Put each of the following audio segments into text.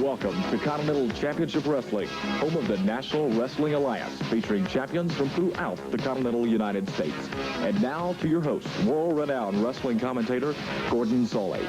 Welcome to Continental Championship Wrestling, home of the National Wrestling Alliance, featuring champions from throughout the continental United States. And now to your host, world-renowned wrestling commentator, Gordon Soley.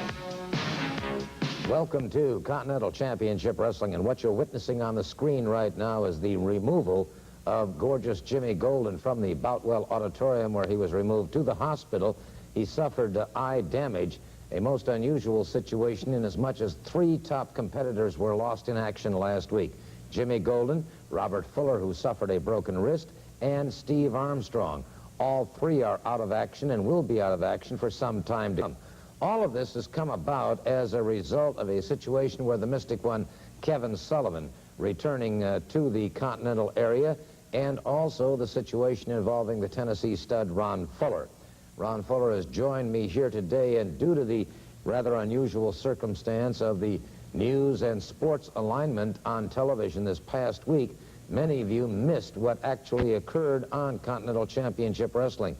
Welcome to Continental Championship Wrestling, and what you're witnessing on the screen right now is the removal of gorgeous Jimmy Golden from the Boutwell Auditorium, where he was removed to the hospital. He suffered eye damage, a most unusual situation in as much as 3 top competitors were lost in action last week. Jimmy Golden, Robert Fuller, who suffered a broken wrist, and Steve Armstrong. All 3 are out of action and will be out of action for some time to come. All of this has come about as a result of a situation where the Mystic One, Kevin Sullivan, returning to the Continental area, and also the situation involving the Tennessee stud, Ron Fuller. Ron Fuller has joined me here today, and due to the rather unusual circumstance of the news and sports alignment on television this past week, many of you missed what actually occurred on Continental Championship Wrestling.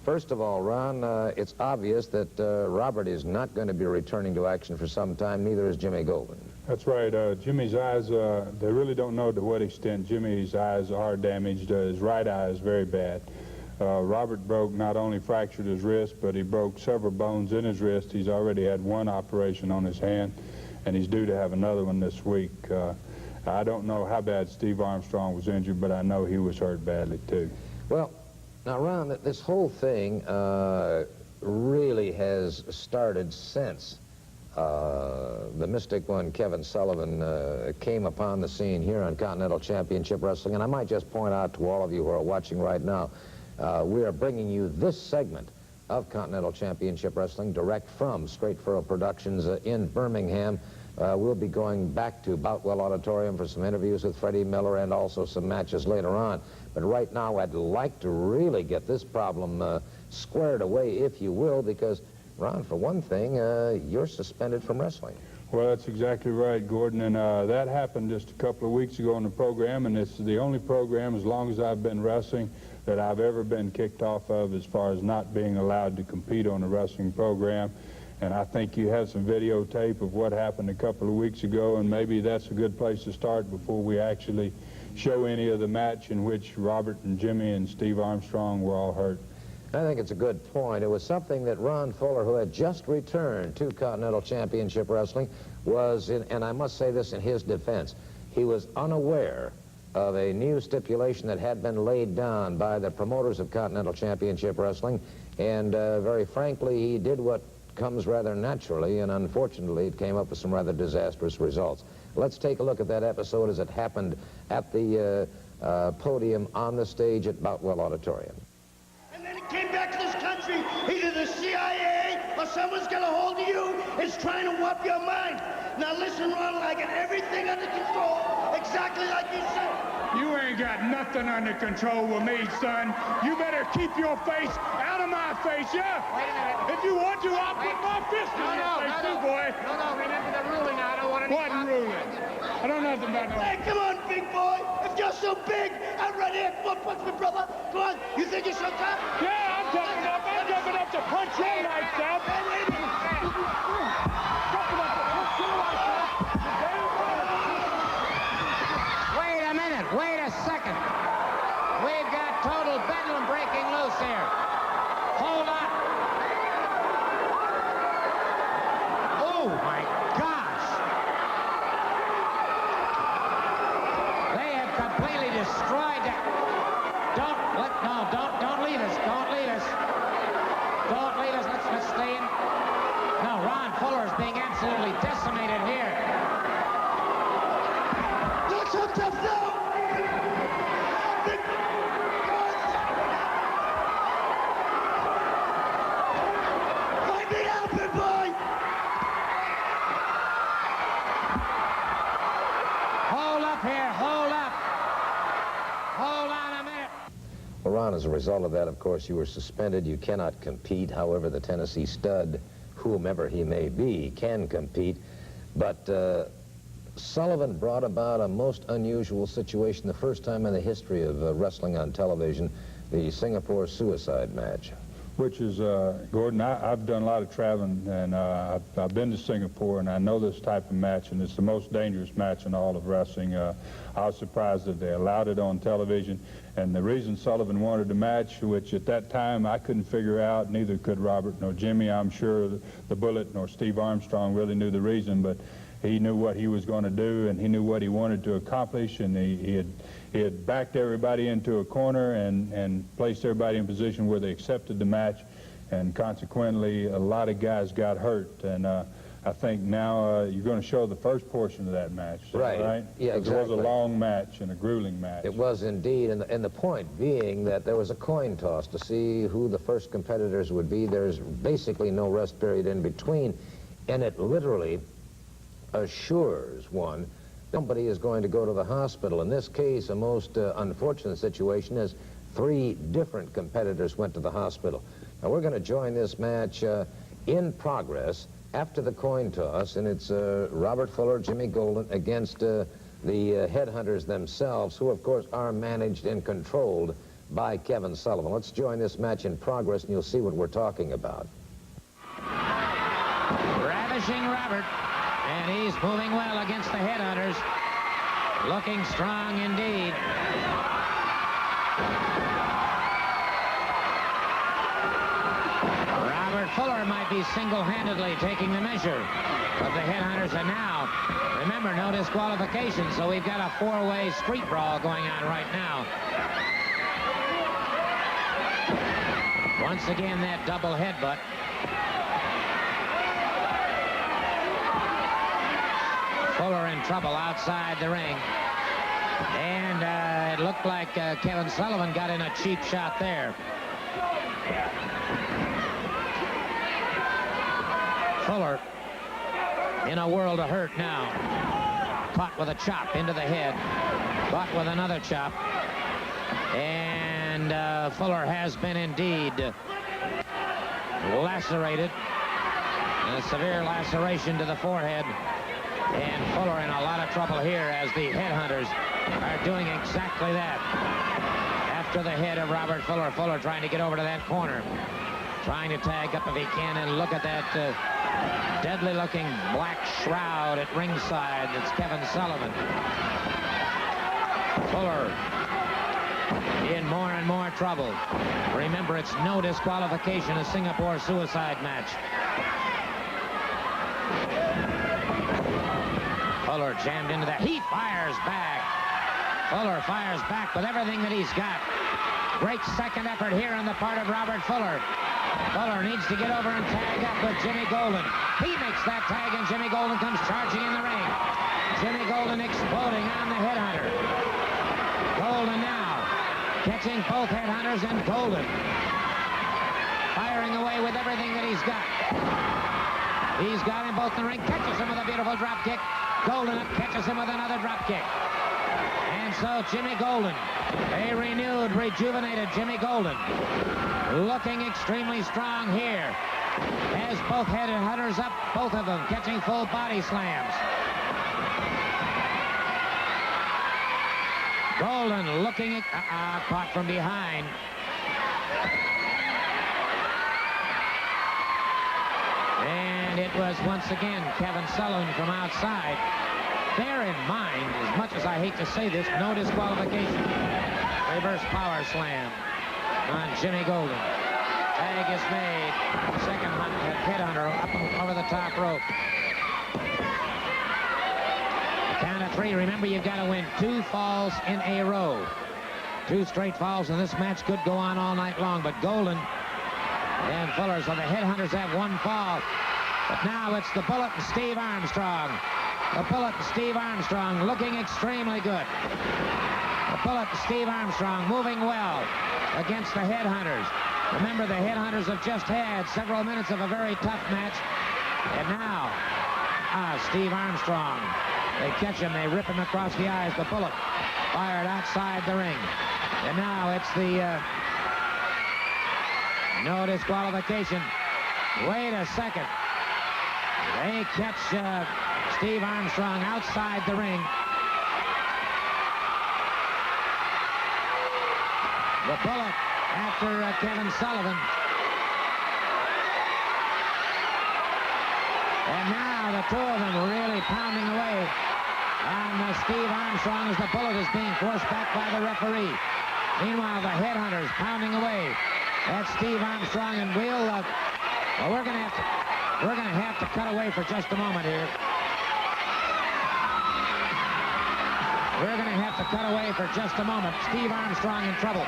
First of all, Ron, it's obvious that Robert is not going to be returning to action for some time, neither is Jimmy Golden. That's right. Jimmy's eyes, they really don't know to what extent Jimmy's eyes are damaged. His right eye is very bad. Robert not only fractured his wrist, but he broke several bones in his wrist. He's already had 1 operation on his hand, and he's due to have another one this week. I don't know how bad Steve Armstrong was injured, but I know he was hurt badly, too. Well, now, Ron, this whole thing really has started since the Mystic One, Kevin Sullivan, came upon the scene here on Continental Championship Wrestling. And I might just point out to all of you who are watching right now, we are bringing you this segment of Continental Championship Wrestling direct from Straight Furrow Productions in Birmingham. We'll be going back to Boutwell Auditorium for some interviews with Freddie Miller and also some matches later on. But right now, I'd like to really get this problem squared away, if you will, because, Ron, for one thing, you're suspended from wrestling. Well, that's exactly right, Gordon, and that happened just a couple of weeks ago on the program, and it's the only program, as long as I've been wrestling, that I've ever been kicked off of as far as not being allowed to compete on the wrestling program. And I think you have some videotape of what happened a couple of weeks ago, and maybe that's a good place to start before we actually show any of the match in which Robert and Jimmy and Steve Armstrong were all hurt. I think it's a good point. It was something that Ron Fuller, who had just returned to Continental Championship Wrestling, was in, and I must say this in his defense, he was unaware of a new stipulation that had been laid down by the promoters of Continental Championship Wrestling, and very frankly, he did what comes rather naturally, and unfortunately, it came up with some rather disastrous results. Let's take a look at that episode as it happened at the podium on the stage at Boutwell Auditorium. And then he came back to this country. Either the CIA or someone's got a hold of you is trying to warp your mind. Now listen, Ronald, I got everything under control, exactly like you said. You ain't got nothing under control with me, son. You better keep your face out of my face, yeah? Wait a minute. If you want to, I'll put my fist in your face, too, boy. No, remember the ruling. I don't want any... What ruling? I don't know nothing about no... Hey, come on, big boy. If you're so big, I'm right here. Come on, punch me, brother. Come on. You think you're so tough? Yeah, I'm tough enough. I'm tough enough to punch your lights out. Hey, wait a minute. Tough enough to punch your lights out. Wait a minute. Wait a second. We've got total bedlam breaking loose here. Hold on. Oh, my gosh. They have completely destroyed that. Don't leave us. Don't leave us. Don't leave us. Let's stay in. No, Ron Fuller is being absolutely decimated here. You're so tough now. Find me out, big boy. Hold up here. Hold up. Hold on a minute. Well, Ron, as a result of that, of course, you were suspended. You cannot compete. However, the Tennessee stud, whomever he may be, can compete. But Sullivan brought about a most unusual situation, the first time in the history of wrestling on television, the Singapore suicide match. Which is, Gordon, I've done a lot of traveling, and I've been to Singapore, and I know this type of match, and it's the most dangerous match in all of wrestling. I was surprised that they allowed it on television, and the reason Sullivan wanted the match, which at that time I couldn't figure out, neither could Robert nor Jimmy, I'm sure the Bullet nor Steve Armstrong really knew the reason, but he knew what he was going to do, and he knew what he wanted to accomplish, and he had backed everybody into a corner and placed everybody in a position where they accepted the match, and consequently a lot of guys got hurt. And I think now you're going to show the first portion of that match. Right? Yeah, exactly. It was a long match and a grueling match. It was indeed, and the point being that there was a coin toss to see who the first competitors would be. There's basically no rest period in between, and it literally assures one somebody is going to go to the hospital. In this case, a most unfortunate situation is 3 different competitors went to the hospital. Now, we're going to join this match in progress after the coin toss, and it's Robert Fuller, Jimmy Golden against the headhunters themselves, who, of course, are managed and controlled by Kevin Sullivan. Let's join this match in progress, and you'll see what we're talking about. Ravishing Robert. And he's moving well against the headhunters. Looking strong indeed. Robert Fuller might be single-handedly taking the measure of the headhunters. And now, remember, no disqualification, so we've got a 4-way street brawl going on right now. Once again, that double headbutt. Fuller in trouble outside the ring. And it looked like Kevin Sullivan got in a cheap shot there. Fuller in a world of hurt now. Caught with a chop into the head. Caught with another chop. And Fuller has been indeed lacerated. A severe laceration to the forehead. And Fuller in a lot of trouble here as the headhunters are doing exactly that. After the head of Robert Fuller, Fuller trying to get over to that corner. Trying to tag up if he can, and look at that deadly-looking black shroud at ringside. It's Kevin Sullivan. Fuller in more and more trouble. Remember, it's no disqualification, a Singapore suicide match. Fuller jammed into that. He fires back. Fuller fires back with everything that he's got. Great second effort here on the part of Robert Fuller. Fuller needs to get over and tag up with Jimmy Golden. He makes that tag, and Jimmy Golden comes charging in the ring. Jimmy Golden exploding on the headhunter. Golden now catching both headhunters, and Golden firing away with everything that he's got. He's got him both in the ring. Catches him with a beautiful drop kick. Golden up, catches him with another drop kick. And so Jimmy Golden, a renewed, rejuvenated Jimmy Golden, looking extremely strong here. Has both headhunters up, both of them catching full body slams. Golden looking at, caught from behind. And it was once again Kevin Sullivan from outside. Bear in mind, as much as I hate to say this, no disqualification. Reverse power slam on Jimmy Golden. Tag is made. Second headhunter up over the top rope. Count of 3. Remember, you've got to win 2 falls in a row. 2 straight falls, and this match could go on all night long. But Golden and Fuller, so the headhunters have 1 fall. But now it's the Bullet and Steve Armstrong. The Bullet and Steve Armstrong looking extremely good. The Bullet and Steve Armstrong moving well against the headhunters. Remember, the headhunters have just had several minutes of a very tough match. And now, Steve Armstrong. They catch him, they rip him across the eyes. The Bullet fired outside the ring. And now it's the no disqualification. Wait a second. They catch Steve Armstrong outside the ring. The Bullet after Kevin Sullivan. And now the two of them really pounding away on Steve Armstrong as the bullet is being forced back by the referee. Meanwhile, the headhunters pounding away at Steve Armstrong, and we're going to have to cut away for just a moment here. We're going to have to cut away for just a moment. Steve Armstrong in trouble.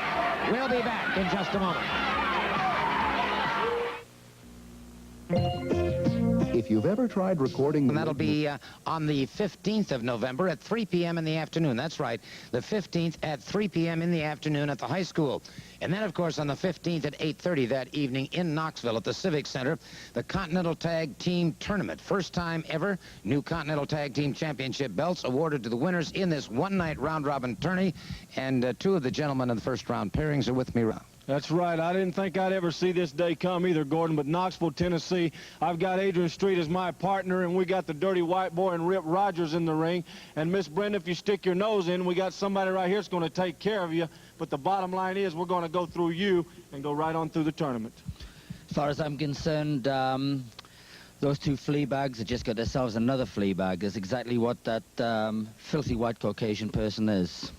We'll be back in just a moment. If you've ever tried recording... And that'll be on the 15th of November at 3 p.m. in the afternoon. That's right, the 15th at 3 p.m. in the afternoon at the high school. And then, of course, on the 15th at 8:30 that evening in Knoxville at the Civic Center, the Continental Tag Team Tournament. First time ever, new Continental Tag Team Championship belts awarded to the winners in this one-night round-robin tourney. And two of the gentlemen in the first-round pairings are with me. That's right. I didn't think I'd ever see this day come either, Gordon, but Knoxville, Tennessee, I've got Adrian Street as my partner, and we got the Dirty White Boy and Rip Rogers in the ring. And Miss Brenda, if you stick your nose in, we got somebody right here that's going to take care of you. But the bottom line is we're going to go through you and go right on through the tournament. As far as I'm concerned, those two flea bags have just got themselves another flea bag. That's exactly what that filthy white Caucasian person is.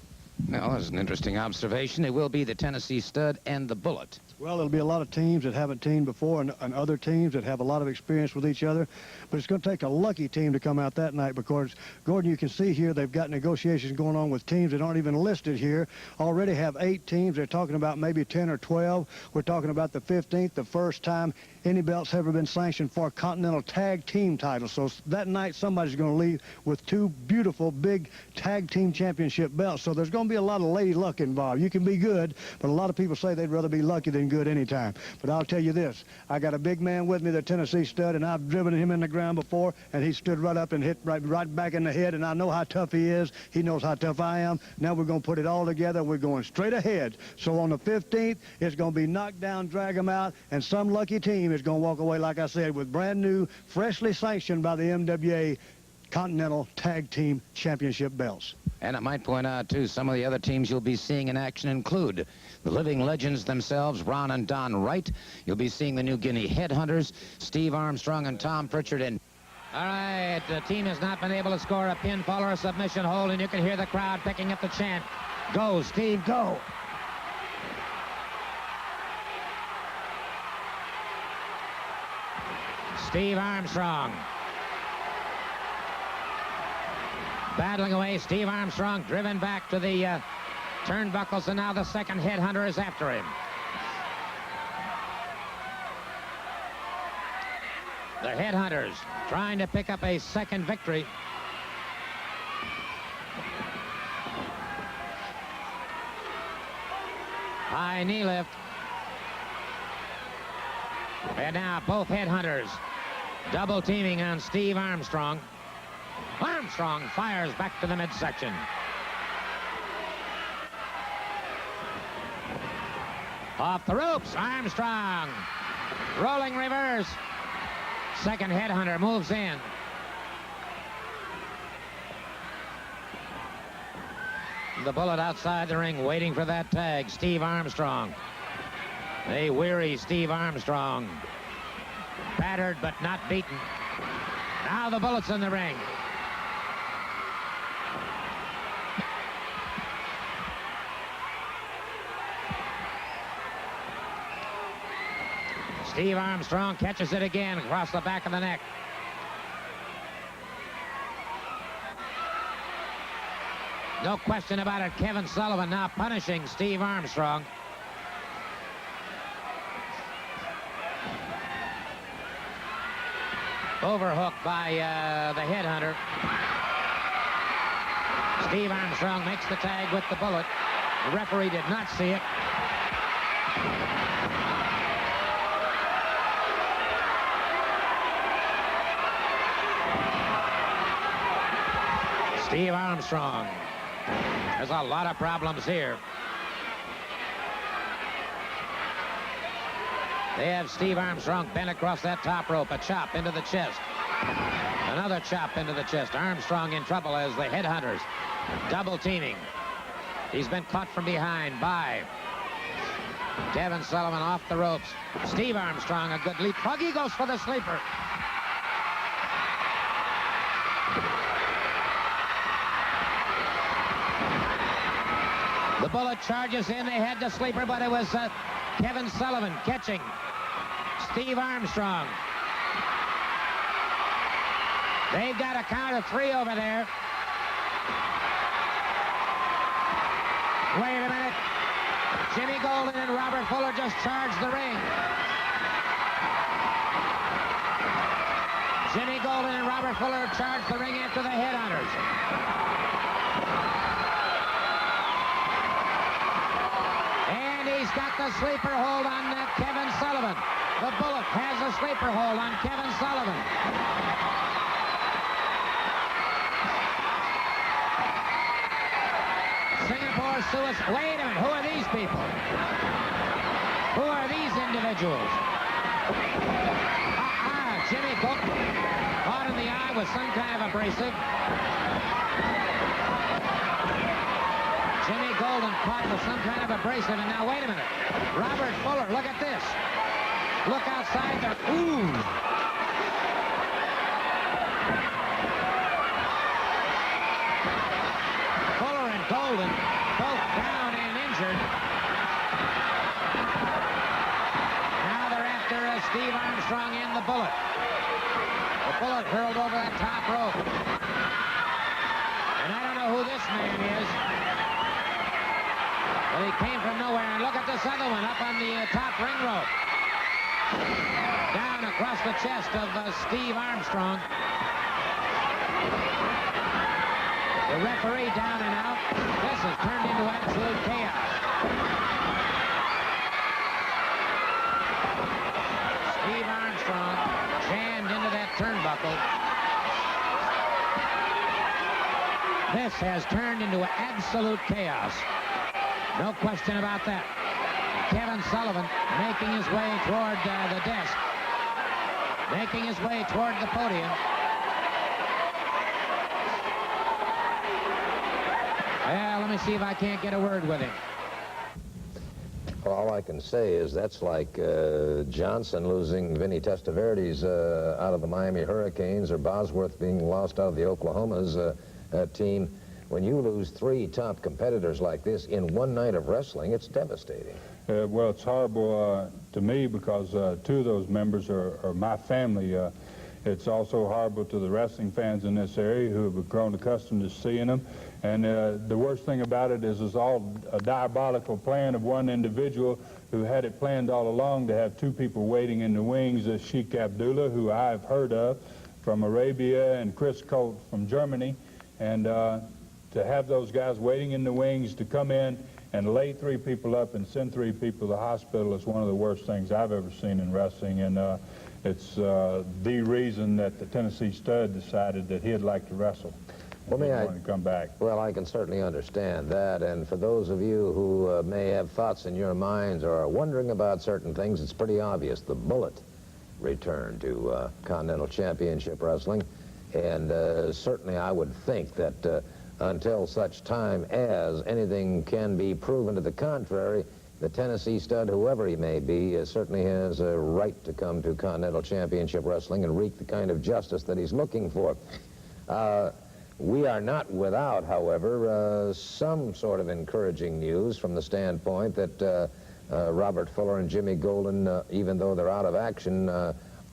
Well, that's an interesting observation. It will be the Tennessee Stud and the Bullet. Well, there'll be a lot of teams that haven't teamed before and other teams that have a lot of experience with each other. But it's going to take a lucky team to come out that night because, Gordon, you can see here they've got negotiations going on with teams that aren't even listed here. Already have 8 teams. They're talking about maybe 10 or 12. We're talking about the 15th, the first time any belts ever been sanctioned for a Continental Tag Team title. So that night somebody's going to leave with 2 beautiful big Tag Team Championship belts. So there's going to be a lot of lady luck involved. You can be good, but a lot of people say they'd rather be lucky than good anytime. But I'll tell you this, I got a big man with me, the Tennessee Stud, and I've driven him in the ground before, and he stood right up and hit right back in the head, and I know how tough he is. He knows how tough I am. Now we're going to put it all together. We're going straight ahead. So on the 15th, it's going to be knock down, drag them out, and some lucky team is going to walk away, like I said, with brand new, freshly sanctioned by the NWA Continental Tag Team Championship belts. And I might point out, too, some of the other teams you'll be seeing in action include the living legends themselves, Ron and Don Wright. You'll be seeing the New Guinea Headhunters, Steve Armstrong and Tom Pritchard. And all right, the team has not been able to score a pinfall or a submission hold, and you can hear the crowd picking up the chant. Go, Steve, go. Steve Armstrong battling away. Steve Armstrong driven back to the turnbuckles, and now the second headhunter is after him. The headhunters trying to pick up a second victory. High knee lift. And now both headhunters double teaming on Steve Armstrong. Armstrong fires back to the midsection. Off the ropes, Armstrong. Rolling reverse. Second headhunter moves in. The Bullet outside the ring waiting for that tag. Steve Armstrong. A weary Steve Armstrong. Battered but not beaten. Now the Bullet's in the ring. Steve Armstrong catches it again across the back of the neck. No question about it, Kevin Sullivan now punishing Steve Armstrong. Overhooked by the headhunter. Steve Armstrong makes the tag with the Bullet. The referee did not see it. Steve Armstrong. There's a lot of problems here. They have Steve Armstrong bent across that top rope. A chop into the chest. Another chop into the chest. Armstrong in trouble as the headhunters double teaming. He's been caught from behind by Kevin Sullivan off the ropes. Steve Armstrong, a good leap. Huggy goes for the sleeper. The Bullet charges in. They had the sleeper, but it was Kevin Sullivan catching Steve Armstrong. They've got a count of 3 over there. Wait a minute. Jimmy Golden and Robert Fuller just charged the ring. Jimmy Golden and Robert Fuller charged the ring after the headhunters. And he's got the sleeper hold on Kevin Sullivan. The Bullet has a sleeper hold on Kevin Sullivan. Singapore suicide. Wait a minute. Who are these people? Who are these individuals? Jimmy Golden caught in the eye with some kind of abrasive. Jimmy Golden caught with some kind of abrasive. And now, wait a minute. Robert Fuller, look at this. Look outside there. Ooh. Fuller and Golden both down and injured. Now they're after Steve Armstrong and the Bullet. The Bullet hurled over that top rope. And I don't know who this man is. But he came from nowhere. And look at this other one up on the top ring rope. Down across the chest of Steve Armstrong. The referee down and out. This has turned into absolute chaos. Steve Armstrong jammed into that turnbuckle. This has turned into absolute chaos. No question about that. Kevin Sullivan making his way toward the desk. Making his way toward the podium. Well, let me see if I can't get a word with him. Well, all I can say is that's like Johnson losing Vinny Testaverde's out of the Miami Hurricanes, or Bosworth being lost out of the Oklahoma's team. When you lose 3 top competitors like this in one night of wrestling, it's devastating. Well, it's horrible to me because 2 of those members are my family. It's also horrible to the wrestling fans in this area who have grown accustomed to seeing them. And the worst thing about it is it's all a diabolical plan of one individual who had it planned all along to have 2 people waiting in the wings, Sheikh Abdullah, who I've heard of from Arabia, and Chris Colt from Germany. And to have those guys waiting in the wings to come in and lay 3 people up and send 3 people to the hospital is one of the worst things I've ever seen in wrestling. And it's the reason that the Tennessee Stud decided that he'd like to wrestle. Well, may I come back? Well, I can certainly understand that. And for those of you who may have thoughts in your minds or are wondering about certain things, it's pretty obvious. The Bullet returned to Continental Championship Wrestling. And certainly I would think that until such time as anything can be proven to the contrary, the Tennessee Stud, whoever he may be, certainly has a right to come to Continental Championship Wrestling and wreak the kind of justice that he's looking for. We are not without, however, some sort of encouraging news from the standpoint that Robert Fuller and Jimmy Golden, even though they're out of action,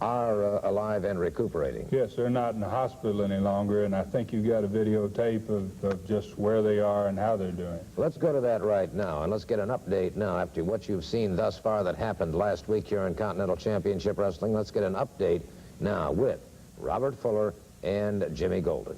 are alive and recuperating. Yes, they're not in the hospital any longer, and I think you've got a videotape of just where they are and how they're doing. Let's go to that right now, and let's get an update now after what you've seen thus far that happened last week here in Continental Championship Wrestling. Let's get an update now with Robert Fuller and Jimmy Golden.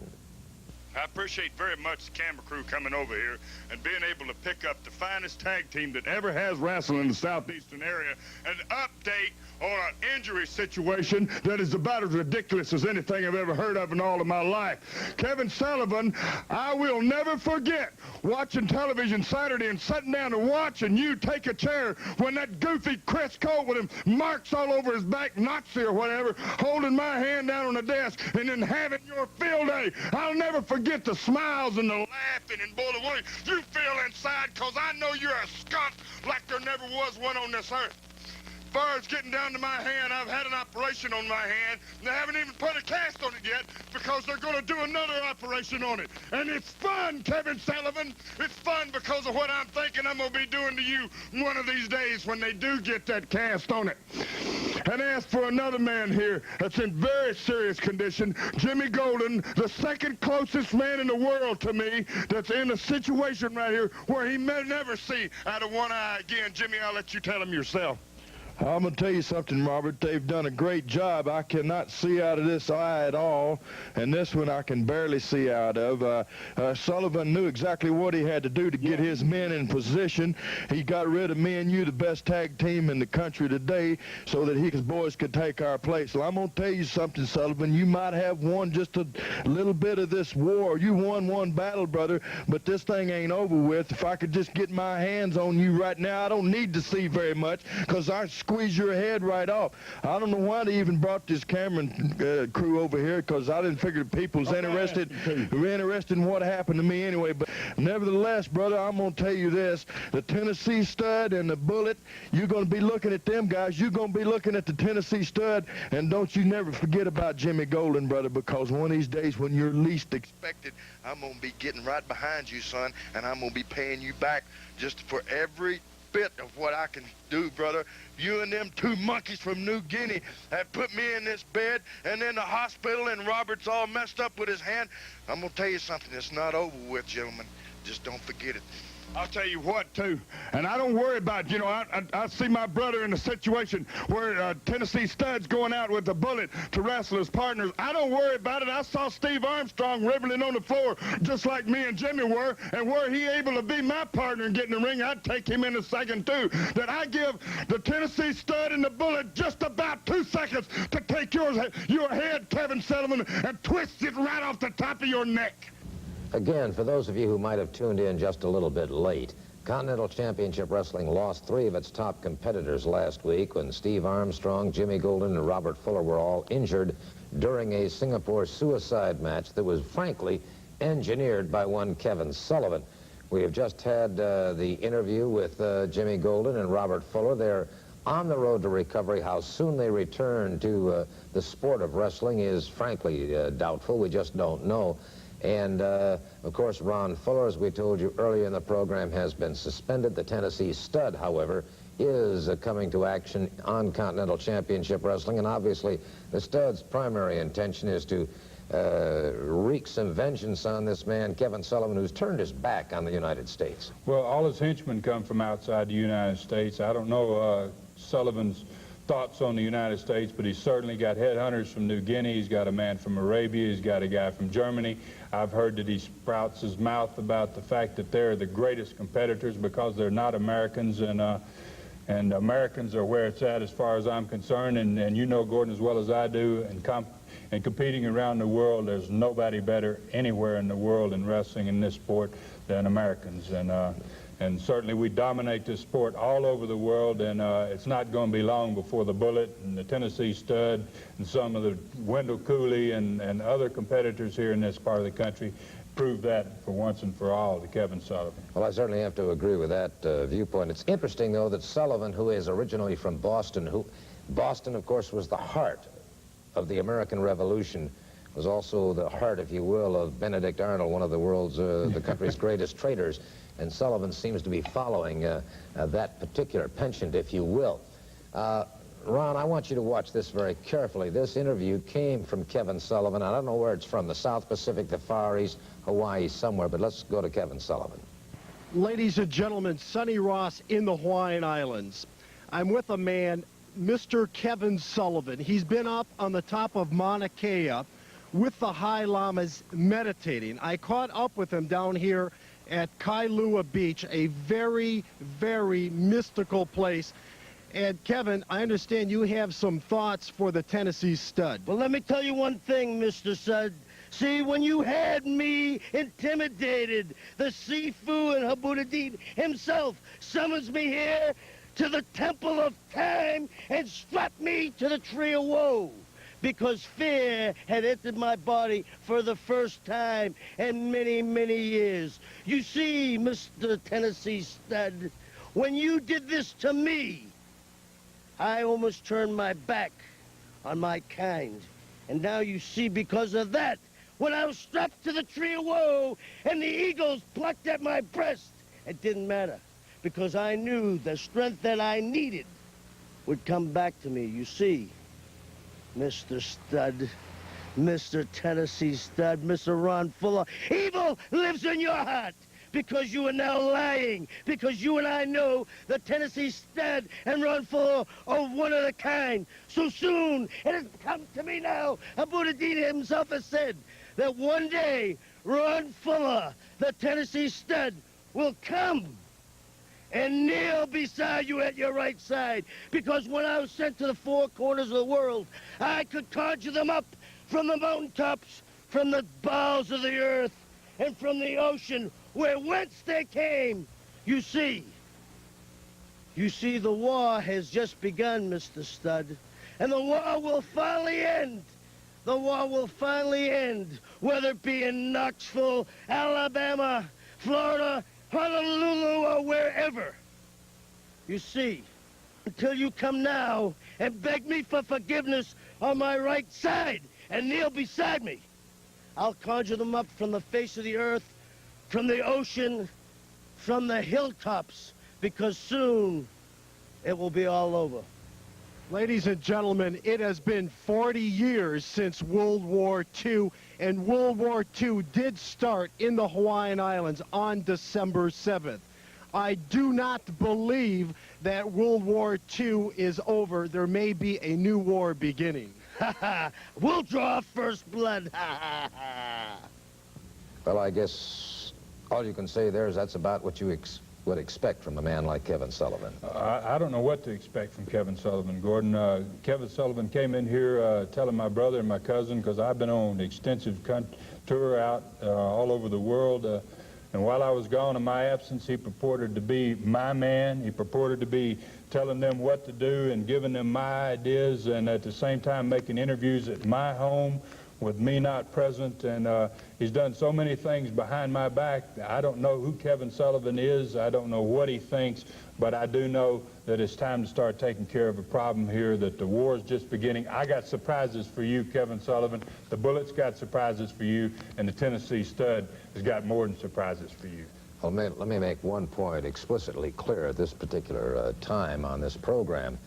I appreciate very much the camera crew coming over here and being able to pick up the finest tag team that ever has wrestled in the southeastern area and update on an injury situation that is about as ridiculous as anything I've ever heard of in all of my life. Kevin Sullivan, I will never forget watching television Saturday and sitting down and watching you take a chair when that goofy Chris Colt with him marks all over his back, Nazi or whatever, holding my hand down on the desk and then having your field day. I'll never forget the smiles and the laughing and boy, the way you feel inside, because I know you're a skunk like there never was one on this earth. far as getting down to my hand, I've had an operation on my hand. They haven't even put a cast on it yet because they're going to do another operation on it. And it's fun, Kevin Sullivan. It's fun because of what I'm thinking I'm going to be doing to you one of these days when they do get that cast on it. And as for another man here that's in very serious condition, Jimmy Golden, the second closest man in the world to me that's in a situation right here where he may never see out of one eye again. Jimmy, I'll let you tell him yourself. I'm going to tell you something, Robert. They've done a great job. I cannot see out of this eye at all, and this one I can barely see out of. Sullivan knew exactly what he had to do to get his men in position. He got rid of me and you, the best tag team in the country today, so that his boys could take our place. Well, I'm going to tell you something, Sullivan. You might have won just a little bit of this war. You won one battle, brother, but this thing ain't over with. If I could just get my hands on you right now, I don't need to see very much, because I squeeze your head right off. I don't know why they even brought this camera crew over here, because I didn't figure people's interested in what happened to me anyway. But nevertheless, brother, I'm going to tell you this. The Tennessee Stud and the Bullet, you're going to be looking at them guys. You're going to be looking at the Tennessee Stud, and don't you never forget about Jimmy Golden, brother, because one of these days when you're least expected, I'm going to be getting right behind you, son, and I'm going to be paying you back just for every bit of what I can do, brother. You and them two monkeys from New Guinea have put me in this bed and in the hospital, and Robert's all messed up with his hand. I'm going to tell you something. It's not over with, gentlemen. Just don't forget it. I'll tell you what, too, and I don't worry about, you know, I see my brother in a situation where Tennessee Stud's going out with the Bullet to wrestle his partners. I don't worry about it. I saw Steve Armstrong wriggling on the floor just like me and Jimmy were, and were he able to be my partner and get in the ring, I'd take him in a second, too. That I give the Tennessee Stud and the Bullet just about 2 seconds to take your head, Kevin Sullivan, and twist it right off the top of your neck. Again, for those of you who might have tuned in just a little bit late, Continental Championship Wrestling lost 3 of its top competitors last week when Steve Armstrong, Jimmy Golden, and Robert Fuller were all injured during a Singapore suicide match that was, frankly, engineered by one Kevin Sullivan. We have just had the interview with Jimmy Golden and Robert Fuller. They're on the road to recovery. How soon they return to the sport of wrestling is, frankly, doubtful. We just don't know. And, of course, Ron Fuller, as we told you earlier in the program, has been suspended. The Tennessee Stud, however, is coming to action on Continental Championship Wrestling. And obviously, the Stud's primary intention is to wreak some vengeance on this man, Kevin Sullivan, who's turned his back on the United States. Well, all his henchmen come from outside the United States. I don't know Sullivan's thoughts on the United States, but he's certainly got headhunters from New Guinea. He's got a man from Arabia. He's got a guy from Germany. I've heard that he sprouts his mouth about the fact that they're the greatest competitors because they're not Americans, and Americans are where it's at as far as I'm concerned. And you know, Gordon, as well as I do, and competing around the world, there's nobody better anywhere in the world in wrestling in this sport than Americans. And certainly we dominate this sport all over the world, and it's not going to be long before the Bullet and the Tennessee Stud and some of the Wendell Cooley and other competitors here in this part of the country prove that for once and for all to Kevin Sullivan. Well, I certainly have to agree with that viewpoint. It's interesting, though, that Sullivan, who is originally from Boston, Boston, of course, was the heart of the American Revolution, was also the heart, if you will, of Benedict Arnold, one of the world's, the country's greatest traders. And Sullivan seems to be following that particular penchant, if you will. Ron, I want you to watch this very carefully. This interview came from Kevin Sullivan. I don't know where it's from, the South Pacific, the Far East, Hawaii, somewhere, but let's go to Kevin Sullivan. Ladies and gentlemen, Sonny Ross in the Hawaiian Islands. I'm with a man, Mr. Kevin Sullivan. He's been up on the top of Mauna Kea with the High Lamas meditating. I caught up with him down here at Kailua Beach, a very, very mystical place. And Kevin, I understand you have some thoughts for the Tennessee Stud. Well, let me tell you one thing, Mr. Stud. See, when you had me intimidated, the Sifu and Habudadin himself summons me here to the Temple of Time and strapped me to the Tree of Woe, because fear had entered my body for the first time in many, many years. You see, Mr. Tennessee Stud, when you did this to me, I almost turned my back on my kind. And now you see, because of that, when I was strapped to the tree of woe and the eagles plucked at my breast, it didn't matter, because I knew the strength that I needed would come back to me. You see, Mr. Stud, Mr. Tennessee Stud, Mr. Ron Fuller, evil lives in your heart, because you are now lying, because you and I know the Tennessee Stud and Ron Fuller are one of a kind. So soon, it has come to me now, Abu Dhabi himself has said that one day, Ron Fuller, the Tennessee Stud, will come and kneel beside you at your right side. Because when I was sent to the four corners of the world, I could conjure them up from the mountaintops, from the bowels of the earth, and from the ocean, where whence they came. You see, the war has just begun, Mr. Stud, and the war will finally end. The war will finally end, whether it be in Knoxville, Alabama, Florida, Honolulu, or wherever. You see, until you come now and beg me for forgiveness on my right side and kneel beside me, I'll conjure them up from the face of the earth, from the ocean, from the hilltops, because soon it will be all over. Ladies and gentlemen, it has been 40 years since World War II, and World War II did start in the Hawaiian Islands on December 7th. I do not believe that World War II is over. There may be a new war beginning. We'll draw first blood. Well, I guess all you can say there is that's about what you would expect from a man like Kevin Sullivan. I don't know what to expect from Kevin Sullivan, Gordon. Kevin Sullivan came in here telling my brother and my cousin, because I've been on an extensive tour out all over the world, and while I was gone in my absence, he purported to be my man. He purported to be telling them what to do and giving them my ideas, and at the same time making interviews at my home with me not present, and he's done so many things behind my back. I don't know who Kevin Sullivan is. I don't know what he thinks, but I do know that it's time to start taking care of a problem here, that the war is just beginning. I got surprises for you, Kevin Sullivan. The Bullet's got surprises for you, and the Tennessee Stud has got more than surprises for you. Well, let me make one point explicitly clear at this particular time on this program,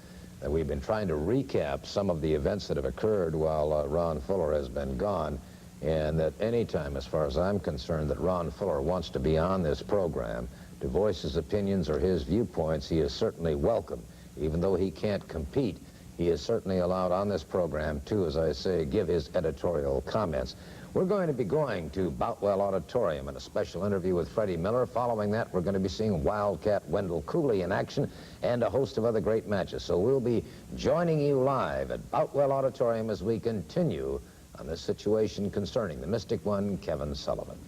that we've been trying to recap some of the events that have occurred while Ron Fuller has been gone, and that any time, as far as I'm concerned, that Ron Fuller wants to be on this program to voice his opinions or his viewpoints, he is certainly welcome. Even though he can't compete, he is certainly allowed on this program to, as I say, give his editorial comments. We're going to be going to Boutwell Auditorium in a special interview with Freddie Miller. Following that, we're going to be seeing Wildcat Wendell Cooley in action and a host of other great matches. So we'll be joining you live at Boutwell Auditorium as we continue on this situation concerning the Mystic One, Kevin Sullivan.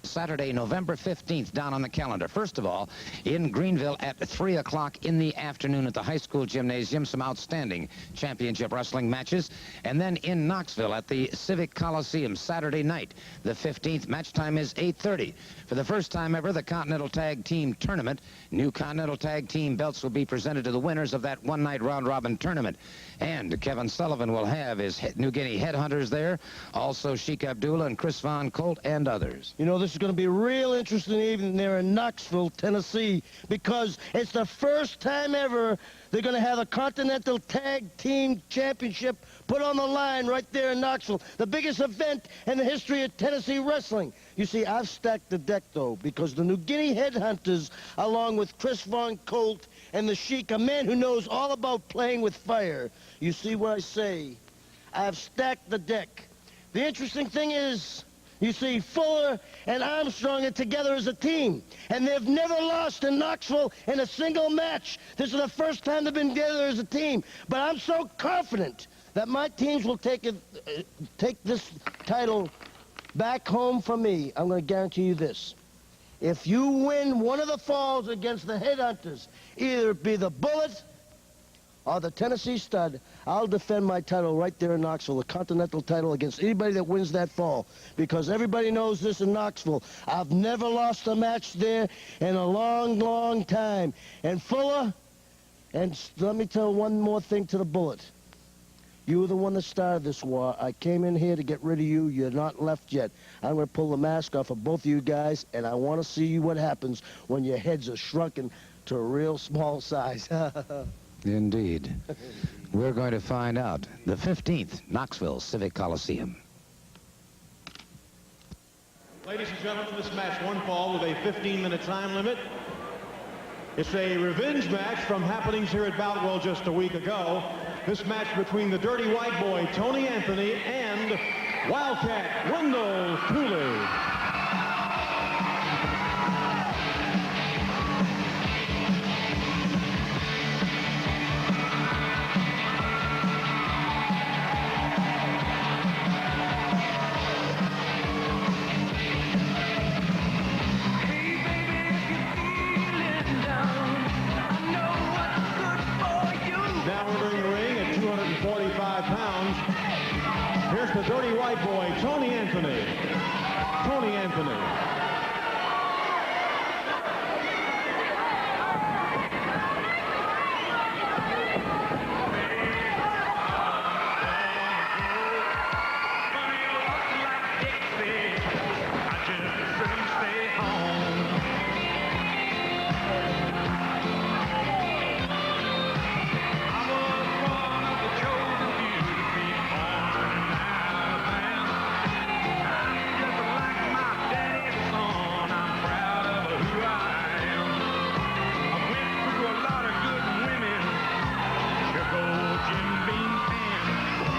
Saturday, November 15th, down on the calendar. First of all, in Greenville at 3 o'clock in the afternoon at the high school gymnasium, some outstanding championship wrestling matches. And then in Knoxville at the Civic Coliseum, Saturday night, the 15th, match time is 8:30. For the first time ever, the Continental Tag Team Tournament. New Continental Tag Team belts will be presented to the winners of that one-night round-robin tournament. And Kevin Sullivan will have his New Guinea headhunters there, also Sheik Abdullah and Chris Von Colt and others. You know, this is going to be a real interesting evening there in Knoxville, Tennessee, because it's the first time ever they're going to have a Continental Tag Team Championship put on the line right there in Knoxville, the biggest event in the history of Tennessee wrestling. You see, I've stacked the deck, though, because the New Guinea Headhunters, along with Chris Von Colt and the Sheik, a man who knows all about playing with fire. You see what I say? I've stacked the deck. The interesting thing is, you see, Fuller and Armstrong are together as a team, and they've never lost in Knoxville in a single match. This is the first time they've been together as a team. But I'm so confident that my teams will take this title back home for me. I'm going to guarantee you this. If you win one of the falls against the Headhunters, either it be the Bullet or the Tennessee Stud, I'll defend my title right there in Knoxville, the Continental title, against anybody that wins that fall. Because everybody knows this in Knoxville. I've never lost a match there in a long, long time. And Fuller, And let me tell one more thing to the Bullet. You were the one that started this war. I came in here to get rid of you. You're not left yet. I'm going to pull the mask off of both of you guys, and I want to see what happens when your heads are shrunken to a real small size. Indeed. We're going to find out. The 15th, Knoxville Civic Coliseum. Ladies and gentlemen, this match one fall with a 15-minute time limit. It's a revenge match from happenings here at Boutwell just a week ago. This match between the Dirty White Boy, Tony Anthony, and Wildcat Wendell Cooley. Here's the Dirty White Boy, Tony Anthony. Tony Anthony.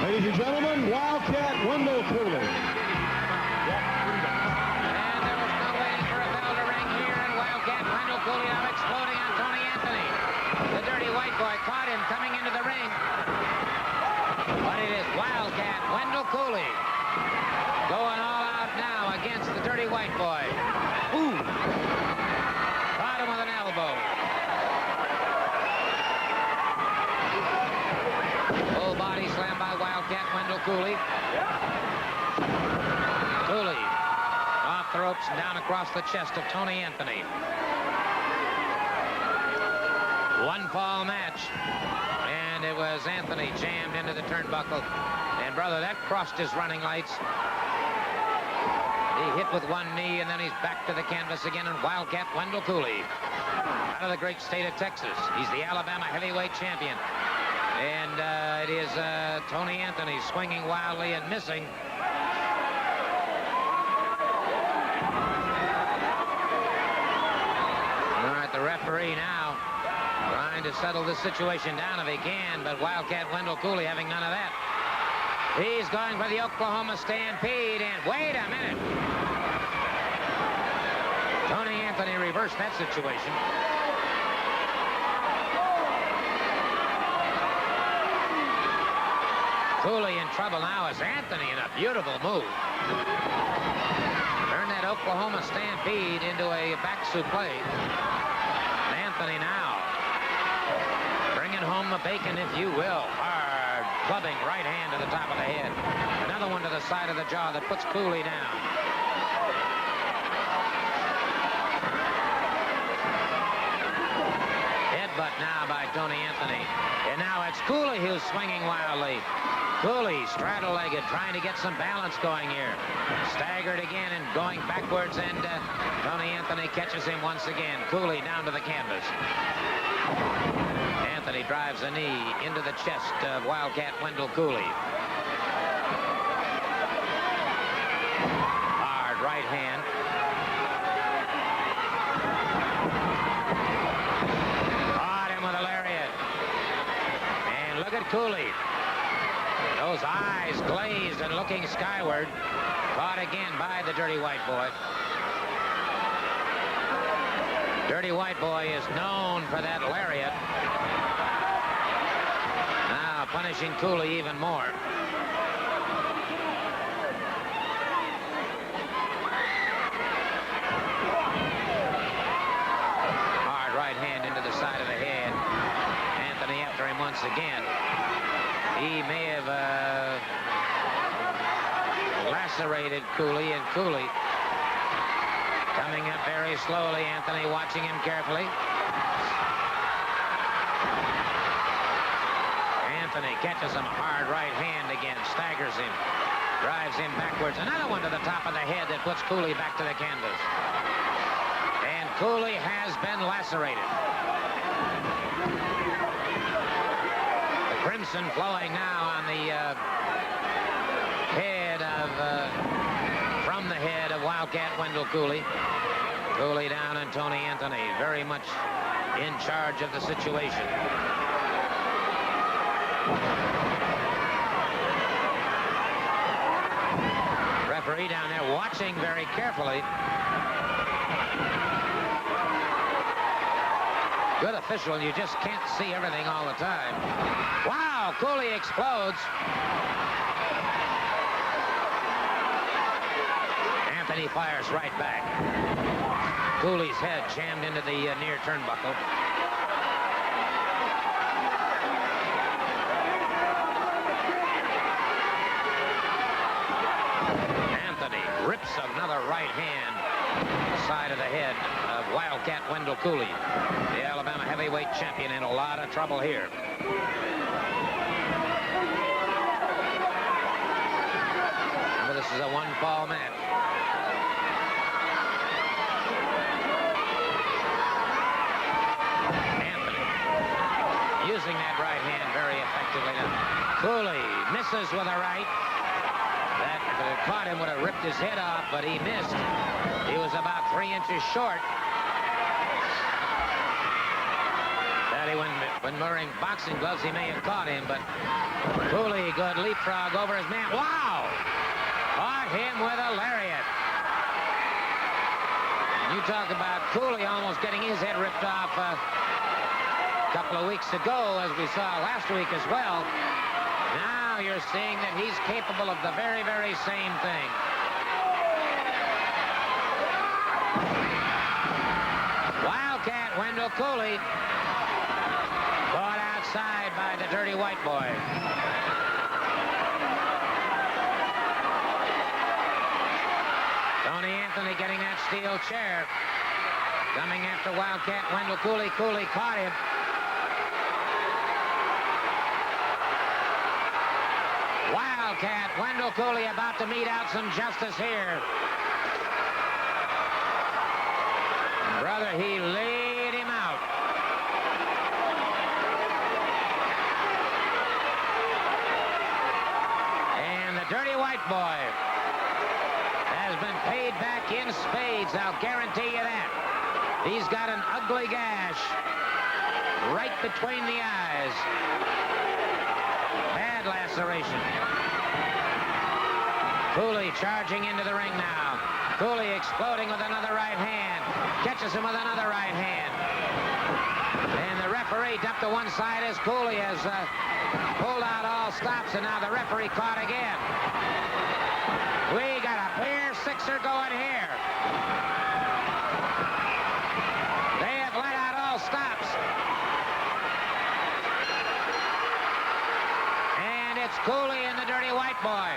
Ladies and gentlemen, Wildcat Wendell Cooley. And there was no waiting for a bell to ring here, and Wildcat Wendell Cooley now exploding on Tony Anthony. The Dirty White Boy caught him coming into the ring. But it is Wildcat Wendell Cooley going all out now against the Dirty White Boy. Ooh! Caught him with an elbow. Full body slam by Wildcat Wendell Cooley. Cooley off the ropes and down across the chest of Tony Anthony. One fall match. And it was Anthony jammed into the turnbuckle. And brother, that crossed his running lights. He hit with one knee, and then he's back to the canvas again, and Wildcat Wendell Cooley out of the great state of Texas. He's the Alabama heavyweight champion. And it is Tony Anthony swinging wildly and missing. All right, the referee now trying to settle this situation down if he can, but Wildcat Wendell Cooley having none of that. He's going for the Oklahoma Stampede, and wait a minute. Tony Anthony reversed that situation. Cooley in trouble now as Anthony in a beautiful move. Turned that Oklahoma Stampede into a back suplex. Anthony now bringing home the bacon, if you will. Hard clubbing right hand to the top of the head. Another one to the side of the jaw that puts Cooley down. Headbutt now by Tony Anthony. And now it's Cooley who's swinging wildly. Cooley straddle-legged, trying to get some balance going here. Staggered again and going backwards, and Tony Anthony catches him once again. Cooley down to the canvas. Anthony drives a knee into the chest of Wildcat Wendell Cooley. Hard right hand. Caught him with a lariat. And look at Cooley. Those eyes glazed and looking skyward. Caught again by the Dirty White Boy. Dirty White Boy is known for that lariat. Now punishing Cooley even more. Hard right hand into the side of the head. Anthony after him once again. He may have lacerated Cooley, and Cooley coming up very slowly. Anthony watching him carefully. Anthony catches him hard right hand again, staggers him, drives him backwards. Another one to the top of the head that puts Cooley back to the canvas. And Cooley has been lacerated. The crimson flowing now on the head of, from the head of Wildcat Wendell Cooley. Cooley down and Tony Anthony very much in charge of the situation. Referee down there watching very carefully. Good official, you just can't see everything all the time. Wow, Cooley explodes. Anthony fires right back. Cooley's head jammed into the near turnbuckle. Anthony rips another right hand side of the head of Wildcat Wendell Cooley. The Alabama heavyweight champion in a lot of trouble here. Remember, this is a one-fall match. Using that right hand very effectively now. Cooley misses with a right. That caught him, would have ripped his head off, but he missed. He was about 3 inches short. When wearing boxing gloves, he may have caught him, but Cooley, good leapfrog over his man. Wow! Caught him with a lariat. And you talk about Cooley almost getting his head ripped off a couple of weeks ago, as we saw last week as well. Now you're seeing that he's capable of the very, very same thing. Wildcat Wendell Cooley caught outside by the dirty white boy. Tony Anthony getting that steel chair. Coming after Wildcat Wendell Cooley. Cooley caught him. Wildcat Wendell Cooley about to mete out some justice here. Brother, he laid him out. And the dirty white boy has been paid back in spades, I'll guarantee you that. He's got an ugly gash right between the eyes. Bad laceration. Cooley charging into the ring now. Cooley exploding with another right hand. Catches him with another right hand. And the referee dumped to one side as Cooley has pulled out all stops, and now the referee caught again. We got a clear sixer going here. They have let out all stops. And it's Cooley and the dirty white boy.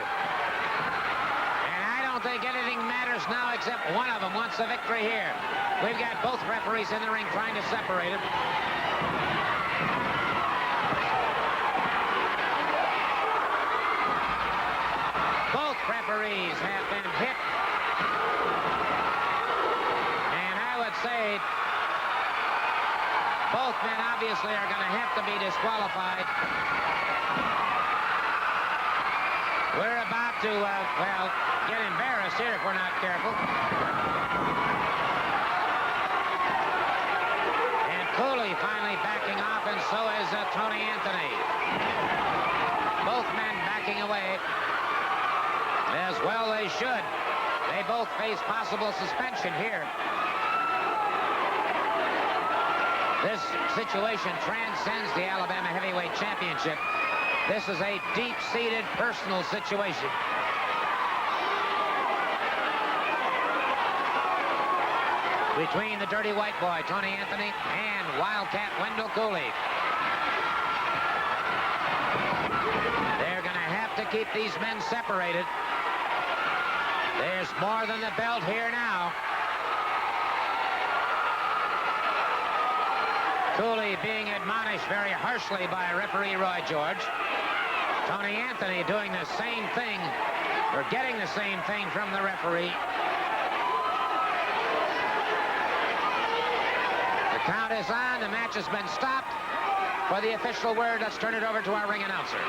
And I don't think anything matters now except one of them wants the victory here. We've got both referees in the ring trying to separate it. Both referees have been hit. And I would say both men obviously are going to have to be disqualified. We're about to, well, get embarrassed here if we're not careful. And Cooley finally backing off, and so is Tony Anthony. Both men backing away. As well they should. They both face possible suspension here. This situation transcends the Alabama Heavyweight Championship. This is a deep-seated personal situation. Between the dirty white boy, Tony Anthony, and Wildcat Wendell Cooley. They're going to have to keep these men separated. There's more than the belt here now. Cooley being admonished very harshly by referee Roy George. Tony Anthony doing the same thing, or getting the same thing from the referee. The count is on. The match has been stopped. For the official word, let's turn it over to our ring announcer.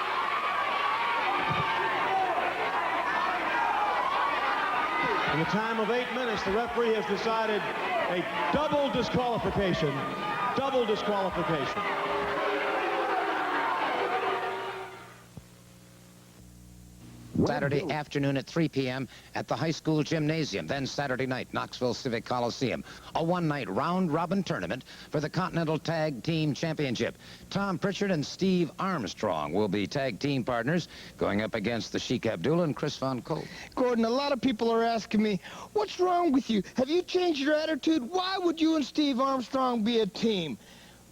In the time of 8 minutes, the referee has decided a double disqualification. Double disqualification. Saturday afternoon at 3 p.m. at the high school gymnasium. Then Saturday night, Knoxville Civic Coliseum. A one-night round-robin tournament for the Continental Tag Team Championship. Tom Pritchard and Steve Armstrong will be tag team partners going up against the Sheik Abdullah and Chris Von Colt. Gordon, a lot of people are asking me, what's wrong with you? Have you changed your attitude? Why would you and Steve Armstrong be a team?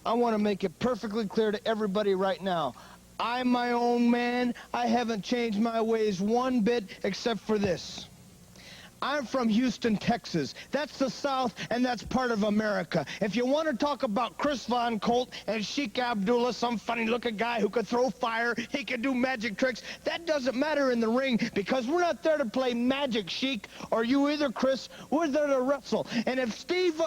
I want to make it perfectly clear to everybody right now. I'm my own man. I haven't changed my ways one bit except for this. I'm from Houston, Texas. That's the South, and that's part of America. If you want to talk about Chris Von Colt and Sheik Abdullah, some funny-looking guy who could throw fire, he could do magic tricks, that doesn't matter in the ring because we're not there to play magic, Sheik, or you either, Chris. We're there to wrestle. And if Steve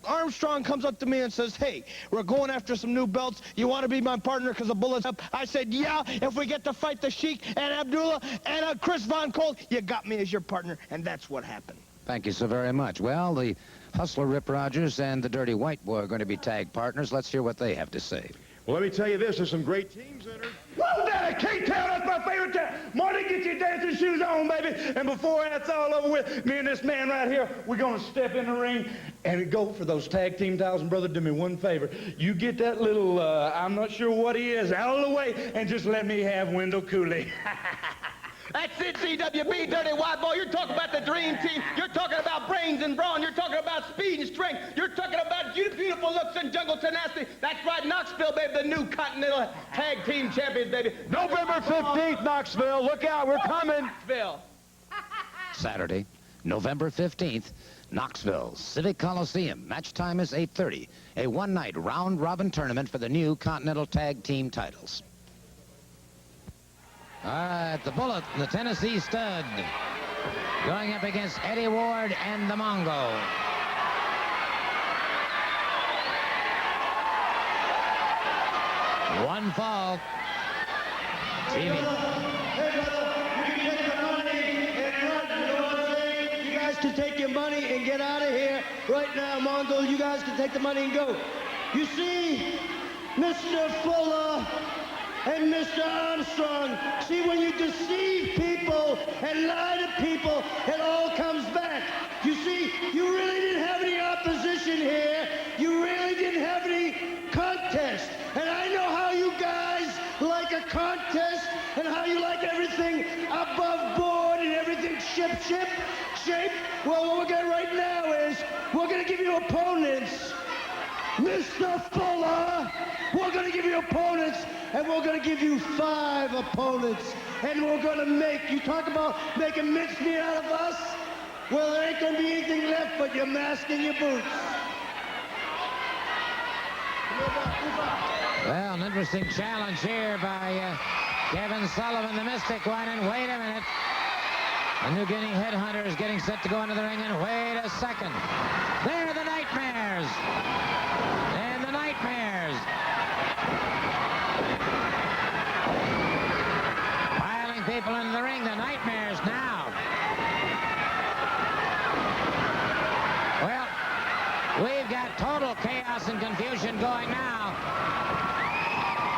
Armstrong comes up to me and says, hey, we're going after some new belts, you want to be my partner because the bullet's up? I said, yeah, if we get to fight the Sheik and Abdullah and Chris Von Colt, you got me as your partner, and that's what happened. Thank you so very much. Well, the Hustler Rip Rogers and the Dirty White Boy are going to be tag partners. Let's hear what they have to say. Well, let me tell you this. There's some great teams in there. Whoa, Daddy, K-Town, that's my favorite town. Marty, get your dancing shoes on, baby. And before that's all over with, me and this man right here, we're going to step in the ring and go for those tag team titles. And, brother, do me one favor. You get that little, I'm not sure what he is, out of the way, and just let me have Wendell Cooley. That's it, CWB, Dirty White Boy. You're talking about the dream team. You're talking about brains and brawn. You're talking about speed and strength. You're talking about beautiful looks and jungle tenacity. That's right, Knoxville, baby, the new Continental Tag Team Champions, baby. November 15th, Knoxville. Look out, we're coming. Knoxville. Saturday, November 15th, Knoxville Civic Coliseum. Match time is 8:30. A one-night round-robin tournament for the new Continental Tag Team titles. All right, the Bullet, the Tennessee Stud, going up against Eddie Ward and the Mongo. One fall. TV. Hey, brother, you can take the money and run. You know what I'm saying? You guys can take your money and get out of here right now, Mongo. You guys can take the money and go. You see, Mr. Fuller and Mr. Armstrong, see, when you deceive people and lie to people, it all comes back. You see, you really didn't have any opposition here. You really didn't have any contest. And I know how you guys like a contest and how you like everything above board and everything shape. Well, what we're going to right now is we're going to give you opponents. Mr. Fuller, we're going to give you opponents, and we're going to give you 5 opponents, and we're going to make, you talk about making mincemeat out of us? Well, there ain't going to be anything left but your mask and your boots. Well, an interesting challenge here by Kevin Sullivan, the Mystic one, and wait a minute. The New Guinea Headhunter is getting set to go into the ring, and wait a second. There are the Nightmares. And the Nightmares. Piling people into the ring, the Nightmares now. Well, we've got total chaos and confusion going now.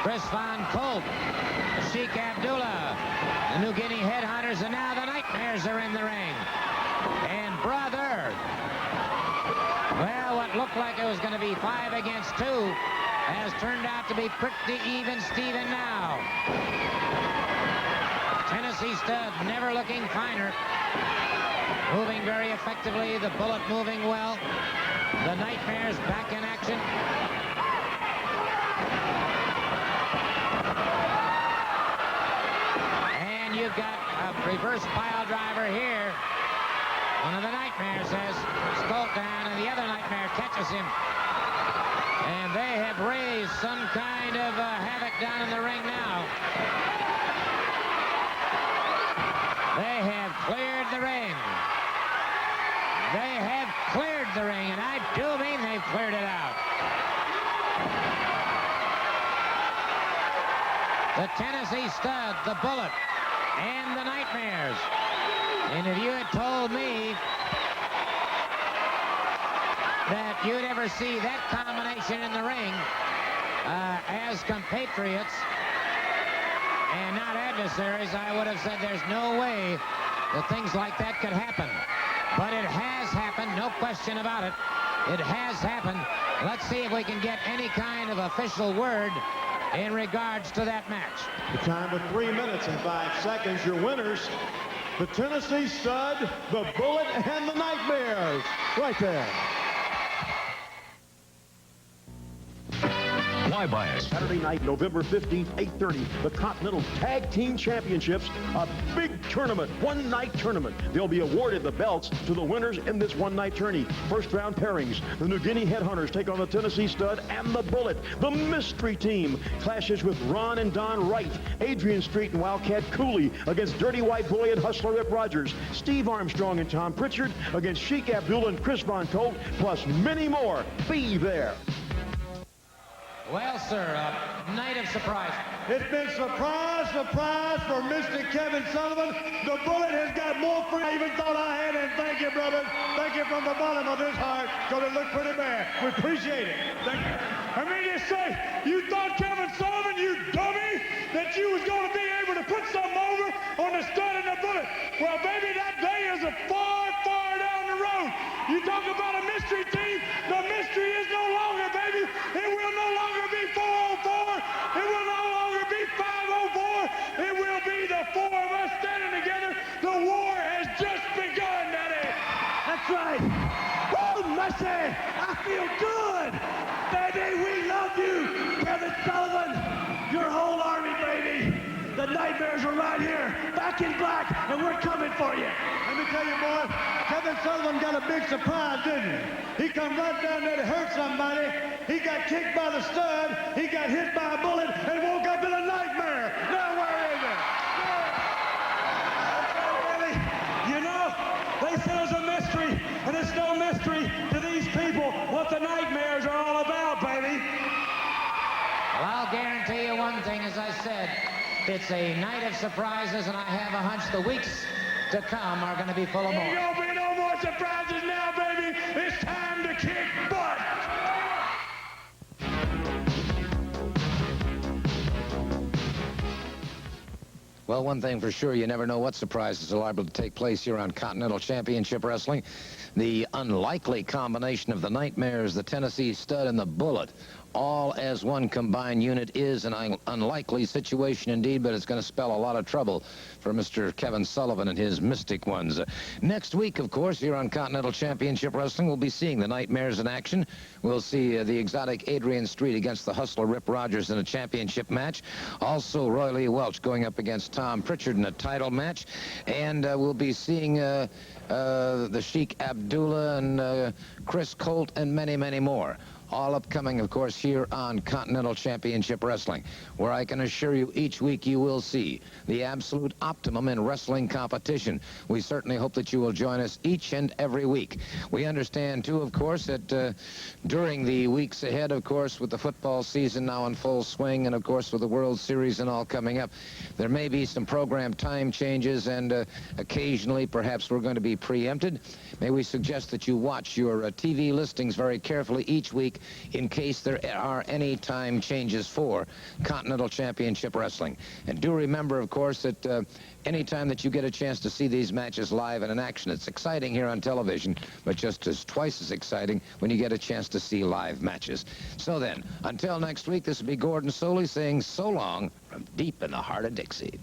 Chris Von Colt, Sheik Abdullah, the New Guinea Headhunters, and now the Nightmares are in the ring. And brother, well, what looked like it was going to be 5 against 2 has turned out to be pretty even Steven now. Tennessee Stud never looking finer. Moving very effectively, the Bullet moving well. The Nightmares back in action. And you've got a reverse pile driver here. One of the Nightmares has Colt down, and the other Nightmare catches him. And they have raised some kind of havoc down in the ring now. They have cleared the ring. They have cleared the ring, and I do mean they've cleared it out. The Tennessee Stud, the Bullet, and the Nightmares. And if you had told me that you'd ever see that combination in the ring as compatriots and not adversaries, I would have said there's no way that things like that could happen. But it has happened, no question about it. It has happened. Let's see if we can get any kind of official word in regards to that match. The time of 3 minutes and 5 seconds. Your winners, the Tennessee Stud, the Bullet, and the Nightmares. Right there. Why buy it? Saturday night, November 15th, 8:30, the Continental Tag Team Championships, a big tournament, one-night tournament. They'll be awarded the belts to the winners in this one-night tourney. First-round pairings, the New Guinea Headhunters take on the Tennessee Stud and the Bullet. The Mystery Team clashes with Ron and Don Wright, Adrian Street and Wildcat Cooley against Dirty White Boy and Hustler Rip Rogers, Steve Armstrong and Tom Pritchard against Sheik Abdullah and Chris Von Colt, plus many more. Be there. Well, sir, a night of surprise. It's been surprise for Mr. Kevin Sullivan. The Bullet has got more free I even thought I had, and thank you, brother. Thank you from the bottom of this heart, because it looked pretty bad. We appreciate it. Thank you. I mean, you say, you thought, Kevin Sullivan, you dummy, that you was going to be able to put something over on the Stud and the Bullet. Well, baby, that day is a far, far down the road. You talk about a mystery team. The mystery is no longer, baby. It will no longer be 404. It will no longer be 504. It will be the four of us standing together. The war has just begun, Daddy. That's right. Woo, mercy. I feel good. Baby, we love you. Kevin Sullivan, your whole army, baby. The Nightmares are right here, back in black, and we're coming for you. Let me tell you, boy, Kevin Sullivan got a big surprise, didn't he? He come right down there to hurt somebody. He got kicked by the Stud. He got hit by a bullet and woke up in a nightmare. Now where is it? Really? You know, they said it was a mystery, and it's no mystery to these people what the Nightmares are all about, baby. Well, I'll guarantee you one thing, as I said, it's a night of surprises, and I have a hunch the weeks to come are going to be full of more. Ain't gonna be no more surprises now, baby. It's time to kick butt. Well, one thing for sure, you never know what surprises are liable to take place here on Continental Championship Wrestling. The unlikely combination of the Nightmares, the Tennessee Stud, and the Bullet, all as one combined unit, is an unlikely situation indeed, but it's going to spell a lot of trouble for Mr. Kevin Sullivan and his Mystic Ones. Next week, of course, here on Continental Championship Wrestling, we'll be seeing the Nightmares in action. We'll see the exotic Adrian Street against the Hustler Rip Rogers in a championship match. Also, Roy Lee Welch going up against Tom Pritchard in a title match. And we'll be seeing the Sheik Abdullah and Chris Colt and many, many more. All upcoming, of course, here on Continental Championship Wrestling, where I can assure you each week you will see the absolute optimum in wrestling competition. We certainly hope that you will join us each and every week. We understand, too, of course, that during the weeks ahead, of course, with the football season now in full swing, and, of course, with the World Series and all coming up, there may be some program time changes, and occasionally, perhaps, we're going to be preempted. May we suggest that you watch your TV listings very carefully each week in case there are any time changes for Continental Championship Wrestling. And do remember, of course, that any time that you get a chance to see these matches live and in action, it's exciting here on television, but just as twice as exciting when you get a chance to see live matches. So then, until next week, this will be Gordon Soley saying so long from deep in the heart of Dixie.